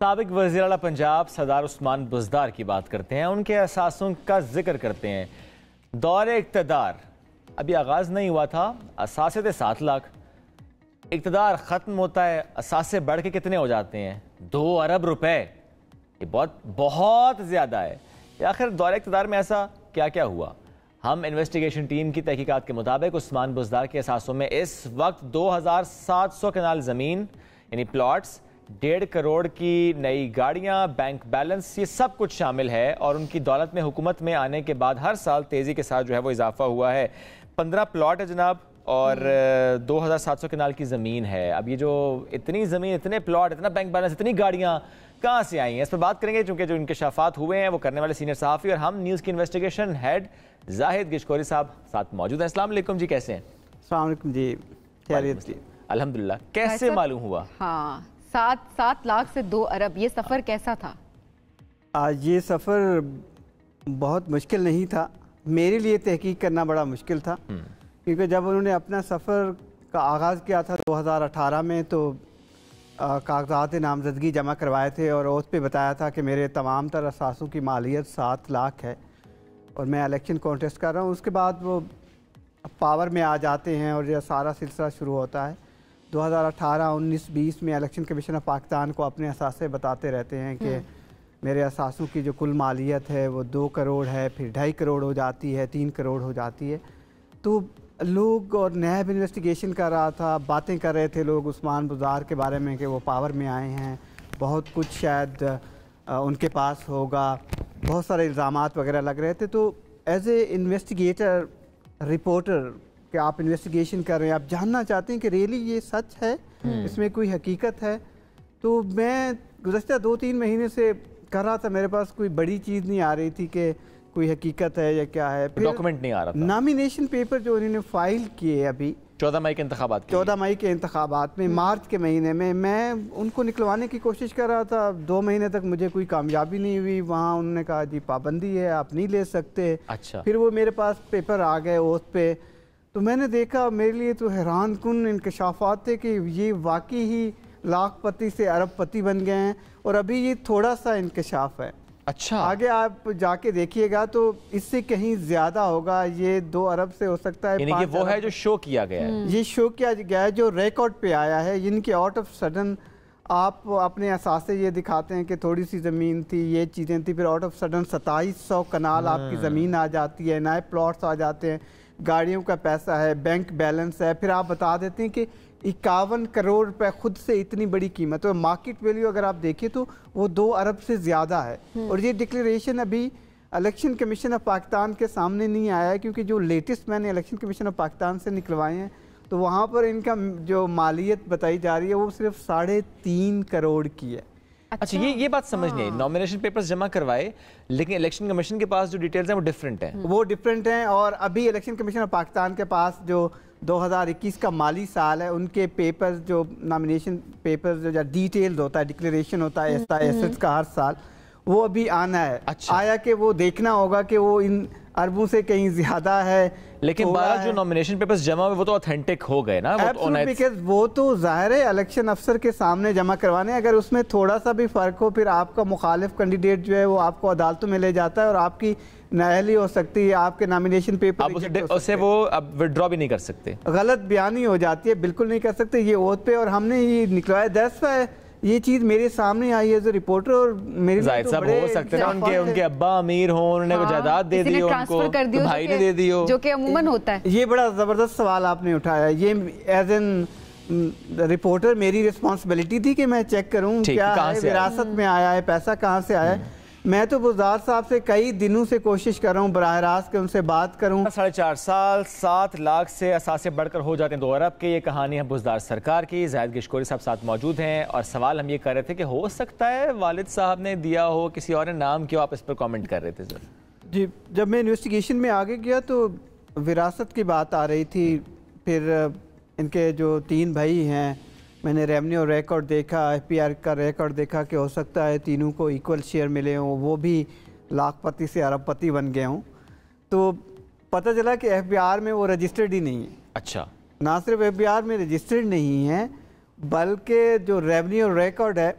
سابق وزیر اعلیٰ پنجاب سردار عثمان بزدار کی بات کرتے ہیں، ان کے اثاثوں کا ذکر کرتے ہیں۔ دور اقتدار ابھی آغاز نہیں ہوا تھا، اثاثے تھے 7 لاکھ، اقتدار ختم ہوتا ہے، اثاثے بڑھ کے کتنے ہو جاتے ہیں؟ 2 ارب روپے۔ یہ بہت زیادہ ہے۔ آخر دور اقتدار میں ایسا کیا کیا ہوا؟ ہم انویسٹیگیشن ٹیم کی تحقیقات کے مطابق عثمان بزدار کے اثاثوں میں اس وقت 2700 کنال زمین یعنی پلاٹس، 1.5 کروڑ کی نئی گاڑیاں، بینک بیلنس، یہ سب کچھ شامل ہے، اور ان کی دولت میں حکومت میں آنے کے بعد ہر سال تیزی کے ساتھ جو ہے وہ اضافہ ہوا ہے۔ 15 پلاٹ ہے جناب، اور 2700 کنال کی زمین ہے۔ اب یہ جو اتنی زمین، اتنے پلاٹ، اتنا بینک بیلنس، اتنی گاڑیاں کہاں سے آئی ہیں، اس پر بات کریں گے، چونکہ جو انکشافات ہوئے ہیں وہ کرنے والے سینئر صحافی اور ہم نیوز کی انویسٹیگیشن ہیڈ زاہد گشکوری صاحب ساتھ موجود ہیں۔ السلام علیکم جی، کیسے ہیں؟ السلام علیکم جی، خیریت جی؟ الحمدللہ۔ کیسے معلوم ہوا؟ ہاں، 7 لاکھ سے 2 ارب، یہ سفر کیسا تھا؟ یہ سفر بہت مشکل نہیں تھا، میرے لیے تحقیق کرنا بڑا مشکل تھا، کیونکہ جب انہوں نے اپنا سفر کا آغاز کیا تھا 2018 میں تو کاغذات نامزدگی جمع کروائے تھے اور اوتھ پہ بتایا تھا کہ میرے تمام تر اثاثوں کی مالیت 7 لاکھ ہے اور میں الیکشن کانٹیسٹ کر رہا ہوں۔ اس کے بعد وہ پاور میں آ جاتے ہیں اور یہ سارا سلسلہ شروع ہوتا ہے۔ 2018، 19، 20 میں الیکشن کمیشن آف پاکستان کو اپنے اثاثے بتاتے رہتے ہیں کہ میرے اثاثوں کی جو کل مالیت ہے وہ 2 کروڑ ہے، پھر 2.5 کروڑ ہو جاتی ہے، 3 کروڑ ہو جاتی ہے۔ تو لوگ، اور نیب انویسٹیگیشن کر رہا تھا، باتیں کر رہے تھے لوگ عثمان بزدار کے بارے میں کہ وہ پاور میں آئے ہیں، بہت کچھ شاید ان کے پاس ہوگا، بہت سارے الزامات وغیرہ لگ رہے تھے۔ تو ایز اے انویسٹیگیٹر، رپورٹر کہ آپ انویسٹیگیشن کر رہے ہیں، آپ جاننا چاہتے ہیں کہ ریئلی یہ سچ ہے، اس میں کوئی حقیقت ہے۔ تو میں گزشتہ 2-3 مہینے سے کر رہا تھا، میرے پاس کوئی بڑی چیز نہیں آ رہی تھی کہ کوئی حقیقت ہے یا کیا ہے۔ ڈاکومنٹ نہیں آ رہا تھا۔ نامینیشن پیپر جو انہوں نے فائل کیے ابھی 14 مئی کے انتخابات 14 مئی کے انتخابات میں، مارچ کے مہینے میں ان کو نکلوانے کی کوشش کر رہا تھا۔ 2 مہینے تک مجھے کوئی کامیابی نہیں ہوئی، وہاں انہوں نے کہا جی پابندی ہے، آپ نہیں لے سکتے۔ اچھا۔ پھر وہ میرے پاس پیپر آ گئے اوتھ پہ، تو میں نے دیکھا، میرے لیے تو حیران کن انکشافات تھے کہ یہ واقعی ہی لاکھ پتی سے ارب پتی بن گئے ہیں، اور ابھی یہ تھوڑا سا انکشاف ہے۔ اچھا، آگے آپ جا کے دیکھیے گا تو اس سے کہیں زیادہ ہوگا، یہ 2 ارب سے ہو سکتا ہے، یعنی کہ وہ ہے جو شو کیا گیا ہے، یہ شو کیا گیا ہے جو ریکارڈ پہ آیا ہے، جن کے آؤٹ آف سڈن آپ اپنے اثاثے یہ دکھاتے ہیں کہ تھوڑی سی زمین تھی، یہ چیزیں تھیں، پھر آؤٹ آف سڈن 2700 کنال آپ کی زمین آ جاتی ہے، نئے پلاٹس آ جاتے ہیں، گاڑیوں کا پیسہ ہے، بینک بیلنس ہے، پھر آپ بتا دیتے ہیں کہ 51 کروڑ روپے خود سے اتنی بڑی قیمت ہے، اور مارکیٹ ویلیو اگر آپ دیکھیں تو وہ 2 ارب سے زیادہ ہے۔ اور یہ ڈکلیریشن ابھی الیکشن کمیشن آف پاکستان کے سامنے نہیں آیا ہے، کیونکہ جو لیٹسٹ میں نے الیکشن کمیشن آف پاکستان سے نکلوائے ہیں تو وہاں پر ان کا جو مالیت بتائی جا رہی ہے وہ صرف 3.5 کروڑ کی ہے۔ اچھا، یہ بات سمجھنی ہے، نامینیشن پیپرز جمع کروائے لیکن الیکشن کمیشن کے پاس جو ڈیٹیلز ہیں وہ ڈیفرنٹ ہیں، وہ ڈیفرنٹ ہیں، اور ابھی الیکشن کمیشن آف پاکستان کے پاس جو 2021 کا مالی سال ہے ان کے پیپرز، جو نامینیشن پیپرز جو ڈیٹیلز ہوتا ہے، ڈکلیریشن ہوتا ہے ایسٹس کا ہر سال، وہ ابھی آنا ہے۔ آیا کہ وہ دیکھنا ہوگا کہ وہ ان اربوں سے کہیں زیادہ ہے، لیکن بارہ جو نامینیشن پیپرز جمع ہوئے وہ تو اوتھینٹک ہو گئے نا، وہ تو ظاہر ہے الیکشن افسر کے سامنے جمع کروانے، اگر اس میں تھوڑا سا بھی فرق ہو پھر آپ کا مخالف کینڈیڈیٹ جو ہے وہ آپ کو عدالتوں میں لے جاتا ہے اور آپ کی نااہلی ہو سکتی ہے، آپ کے نامینیشن پیپر اسے وہ اب وڈرا بھی نہیں کر سکتے، غلط بیانی ہو جاتی ہے، بالکل نہیں کر سکتے۔ یہ اوتھ پہ، اور ہم نے یہ نکلوایا 10 ہے، یہ چیز میرے سامنے آئی ہے رپورٹر، اور میرے زاہد صاحب ہو سکتے ہیں ان کے ابا امیر ہوں، انہوں نے کوئی جائیداد دے دی ان کو، بھائی نے دے دی ہو، جو کہ عموماً ہوتا ہے۔ یہ بڑا زبردست سوال آپ نے اٹھایا، یہ ایز این رپورٹر میری رسپانسبلٹی تھی کہ میں چیک کروں کیا ہے، وراثت میں آیا ہے، پیسہ کہاں سے آیا ہے۔ میں تو بزدار صاحب سے کئی دنوں سے کوشش کر رہا ہوں براہ راست کہ ان سے بات کروں۔ 4.5 سال 7 لاکھ سے اثاثے بڑھ کر ہو جاتے ہیں 2 ارب کے، یہ کہانی ہے بزدار سرکار کی۔ زاہد گشکوری صاحب ساتھ موجود ہیں، اور سوال ہم یہ کر رہے تھے کہ ہو سکتا ہے والد صاحب نے دیا ہو، کسی اور نے نام کیوں، آپ اس پر کامنٹ کر رہے تھے سر؟ جی، جب میں انویسٹیگیشن میں آگے گیا تو وراثت کی بات آ رہی تھی، پھر ان کے جو 3 بھائی ہیں، میں نے ریونیو ریکارڈ دیکھا، ایف پی آر کا ریکارڈ دیکھا کہ ہو سکتا ہے تینوں کو ایکول شیئر ملے ہوں، وہ بھی لاکھ پتی سے ارب پتی بن گئے ہوں۔ تو پتہ چلا کہ ایف بی آر میں وہ رجسٹرڈ ہی نہیں ہے۔ اچھا، نہ صرف ایف بی آر میں رجسٹرڈ نہیں ہے بلکہ جو ریونیو ریکارڈ ہے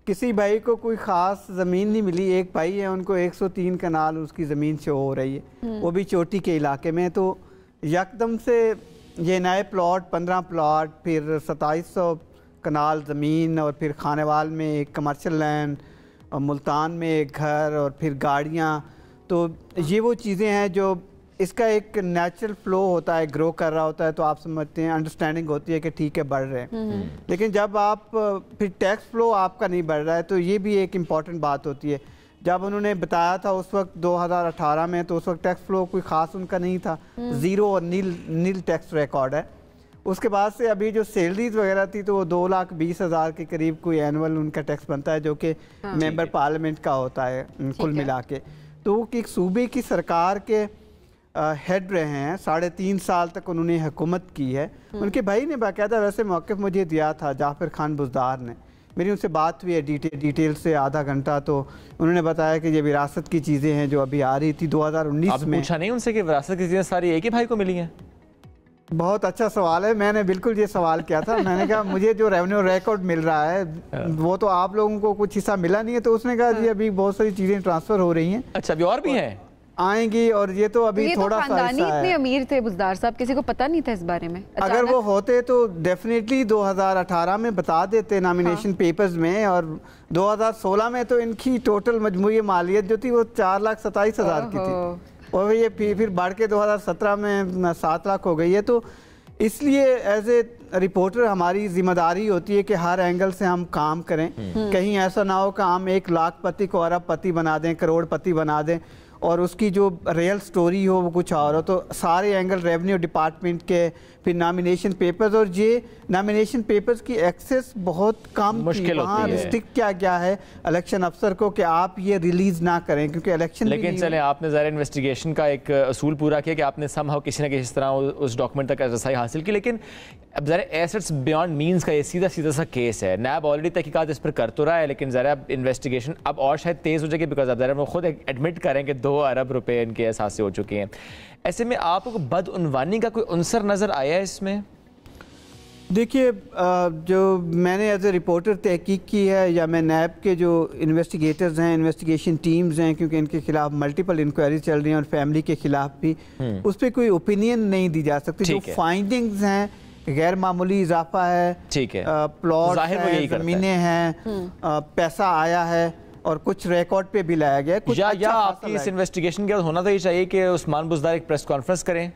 کسی بھائی کو کوئی خاص زمین نہیں ملی. ایک بھائی ہے ان کو 103 کنال اس کی زمین شو ہو رہی ہے, وہ بھی چوٹی کے علاقے میں. تو یکدم سے یہ نئے پلاٹ 15 پلاٹ, پھر 2700 کنال زمین, اور پھر خانیوال میں ایک کمرشل لینڈ, اور ملتان میں ایک گھر, اور پھر گاڑیاں. تو یہ وہ چیزیں ہیں جو اس کا ایک نیچرل فلو ہوتا ہے, گرو کر رہا ہوتا ہے, تو آپ سمجھتے ہیں انڈرسٹینڈنگ ہوتی ہے کہ ٹھیک ہے بڑھ رہے ہیں. لیکن جب آپ پھر ٹیکس فلو آپ کا نہیں بڑھ رہا ہے, تو یہ بھی ایک امپورٹنٹ بات ہوتی ہے. جب انہوں نے بتایا تھا اس وقت 2018 میں, تو اس وقت ٹیکس فلو کوئی خاص ان کا نہیں تھا, زیرو اور نیل ٹیکس ریکارڈ ہے. اس کے بعد سے ابھی جو سیلریز وغیرہ تھی تو وہ 2,20,000 کے قریب کوئی اینول ان کا ٹیکس بنتا ہے, جو کہ ممبر پارلیمنٹ کا ہوتا ہے کل ملا کے. تو وہ ایک صوبے کی سرکار کے ہیڈ رہے ہیں, 3.5 سال تک انہوں نے حکومت کی ہے. ان کے بھائی نے باقاعدہ ویسے موقف مجھے دیا تھا, جعفر خان بزدار نے. میری ان سے بات ہوئی ہے ڈیٹیل سے آدھا گھنٹہ, تو انہوں نے بتایا کہ یہ وراثت کی چیزیں ہیں جو ابھی آ رہی تھی 2019 میں. پوچھا نہیں ان سے کہ وراثت کی چیزیں ساری ایک ہی بھائی کو ملی ہیں؟ بہت اچھا سوال ہے, میں نے بالکل یہ سوال کیا تھا. میں نے کہا مجھے جو ریونیو ریکارڈ مل رہا ہے وہ تو آپ لوگوں کو کچھ حصہ ملا نہیں ہے. تو اس نے کہا جی ابھی بہت ساری چیزیں ٹرانسفر ہو رہی ہیں. اچھا, ابھی اور بھی ہیں آئیں گی, اور یہ تو ابھی تھوڑا سا خاندانی اتنے امیر تھے بزدار صاحب, کسی کو پتہ نہیں تھا اس بارے میں. اگر وہ ہوتے تو ڈیفینیٹلی 2018 میں بتا دیتے نامینیشن پیپرز میں, اور 2016 میں تو ان کی ٹوٹل مجموعی مالیت جو تھی وہ 4,27,000 کی تھی, اور یہ پھر بڑھ کے 2017 میں 7 لاکھ ہو گئی ہے. تو اس لیے ایز اے رپورٹر ہماری ذمہ داری ہوتی ہے کہ ہر اینگل سے ہم کام کریں. کہیں ایسا نہ ہو کہ ہم 1 لاکھ پتی کو ارب پتی بنا دیں, کروڑ پتی بنا دیں, اور اس کی جو ریئل سٹوری ہو وہ کچھ اور ہو. تو سارے اینگل ریونیو ڈپارٹمنٹ کے, پھر نامینیشن پیپرز, اور یہ نامینیشن پیپرز کی ایکسیس بہت کم تھی. وہاں رسٹرکٹ کیا گیا ہے الیکشن افسر کو کہ آپ یہ ریلیز نہ کریں, کیونکہ الیکشن. لیکن چلیں, آپ نے ظاہر انویسٹیگیشن کا ایک اصول پورا کیا کہ آپ نے سم ہاؤ کسی نہ کسی طرح اس ڈاکومنٹ تک رسائی حاصل کی. لیکن اب ظاہر ایسٹس بیانڈ مینز کا یہ سیدھا سا کیس ہے. نیب آلریڈی تحقیقات اس پر کر تو رہا ہے, لیکن ظاہر اب انویسٹیگیشن اب اور شاید تیز ہو جائے گی, بیکاز اب ظاہر وہ خود ایڈمٹ کریں کہ 2 ارب روپے ان کے احساس سے ہو چکے ہیں. ایسے میں آپ کو بدعنوانی کا کوئی عنصر نظر آیا ہے اس میں؟ دیکھیے, جو میں نے ایز اے رپورٹر تحقیق کی ہے, یا میں نیب کے جو انویسٹیگیٹرز ہیں, انویسٹیگیشن ٹیمز ہیں, کیونکہ ان کے خلاف ملٹیپل انکوائریز چل رہی ہیں, اور فیملی کے خلاف بھی, اس پہ کوئی اوپینین نہیں دی جا سکتی. جو فائنڈنگز ہیں, غیر معمولی اضافہ ہے, پلاٹ ہیں, زمینیں ہیں, پیسہ آیا ہے, اور کچھ ریکارڈ پہ بھی لایا گیا ہے. یا آپ کی اس انویسٹیگیشن کے بعد ہونا تو یہ چاہیے کہ عثمان بزدار ایک پریس کانفرنس کریں,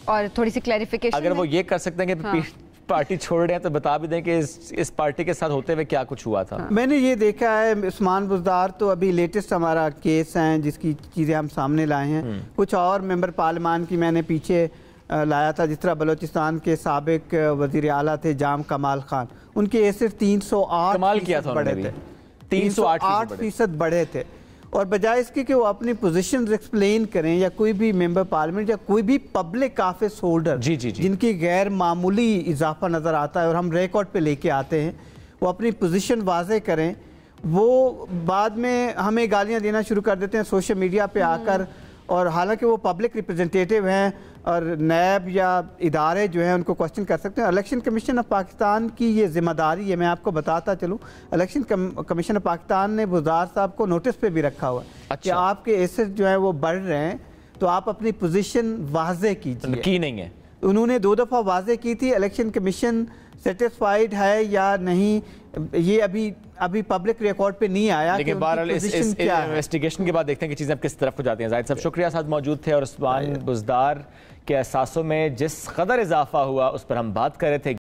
اور تھوڑی سی کلیریفیکیشن. اگر وہ یہ کر سکتے ہیں کہ پارٹی چھوڑ رہے ہیں تو بتا بھی دیں کہ اس پارٹی کے ساتھ ہوتے ہوئے کیا کچھ ہوا تھا. میں نے یہ دیکھا ہے, عثمان بزدار تو ابھی لیٹسٹ ہمارا کیس ہیں جس کی چیزیں ہم سامنے لائے ہیں. کچھ اور ممبر پارلیمان کی میں نے پیچھے لایا تھا, جس طرح بلوچستان کے سابق وزیر اعلیٰ تھے جام کمال خان, ان کے ایسٹ 308% بڑھے تھے, 308% بڑھے تھے. اور بجائے اس کے کہ وہ اپنی پوزیشنز ایکسپلین کریں, یا کوئی بھی ممبر پارلیمنٹ یا کوئی بھی پبلک آفس ہولڈر جن کی غیر معمولی اضافہ نظر آتا ہے اور ہم ریکارڈ پہ لے کے آتے ہیں, وہ اپنی پوزیشن واضح کریں, وہ بعد میں ہمیں گالیاں دینا شروع کر دیتے ہیں سوشل میڈیا پہ آ کر. اور حالانکہ وہ پبلک ریپرزنٹیٹیو ہیں, اور نیب یا ادارے جو ہیں ان کو کوسچن کر سکتے ہیں. الیکشن کمیشن آف پاکستان کی یہ ذمہ داری ہے, میں آپ کو بتاتا چلوں, الیکشن کمیشن آف پاکستان نے بزدار صاحب کو نوٹس پہ بھی رکھا ہوا ہے کہ آپ کے ایسٹ جو ہیں وہ بڑھ رہے ہیں, تو آپ اپنی پوزیشن واضح کیجیے. کی نہیں ہے, انہوں نے 2 دفعہ واضح کی تھی. الیکشن کمیشن سیٹسفائیڈ ہے یا نہیں, یہ ابھی پبلک ریکارڈ پہ نہیں آیا. لیکن بہرحال اس انویسٹیگیشن کے بعد دیکھتے ہیں کہ چیزیں اب کس طرف ہو جاتی ہیں. زاہد صاحب شکریہ, ساتھ موجود تھے, اور عثمان بزدار کے احساسوں میں جس قدر اضافہ ہوا اس پر ہم بات کر رہے تھے.